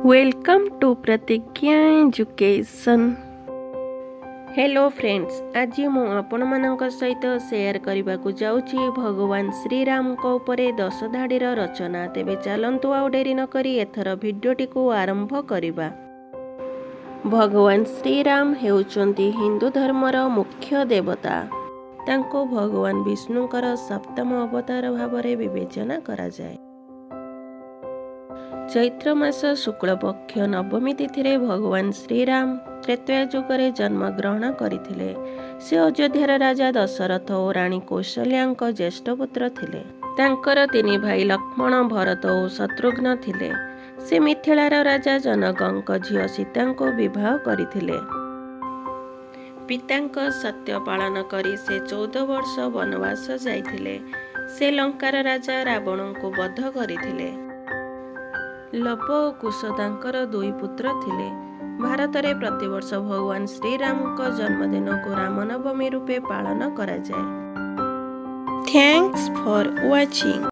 Welcome to प्रतिज्ञा education. Hello friends, आज मु आपण मानक सहित शेयर करने को जाऊँगी भगवान श्रीराम को उपरे 10 धाड़ीर रचना। तेबे चलंतु आउ डेरी न करी एथर भिडियोटी को आरंभ करिबा। भगवान श्रीराम हेउचंती हिंदू धर्मर मुख्य देवता। तांको भगवान विष्णुकर सप्तम अवतार भावरे विवेचना करा जाए। चैत्र मास शुक्ल पक्ष नवमी तिथि भगवान श्रीराम त्रेतया जुगरे जन्म ग्रहण करथिले। से अयोध्यार राजा दशरथ और राणी कौशल्या ज्येष्ठ पुत्र थिले। तांकर 3 भाई लक्ष्मण, भरत और शत्रुघ्न थिले। से मिथिलार राजा जनक झियो सीता को विवाह करथिले। पितांक सत्य पालन करी से 14 वर्ष वनवास जाइथिले। से लंकार राजा रावण को वध करथिले। लव और कुश तांकर 2 पुत्र थिले। भारत में प्रतिवर्ष भगवान श्रीराम का जन्मदिन को रामनवमी रूपे पालन करा जाए। Thanks for watching.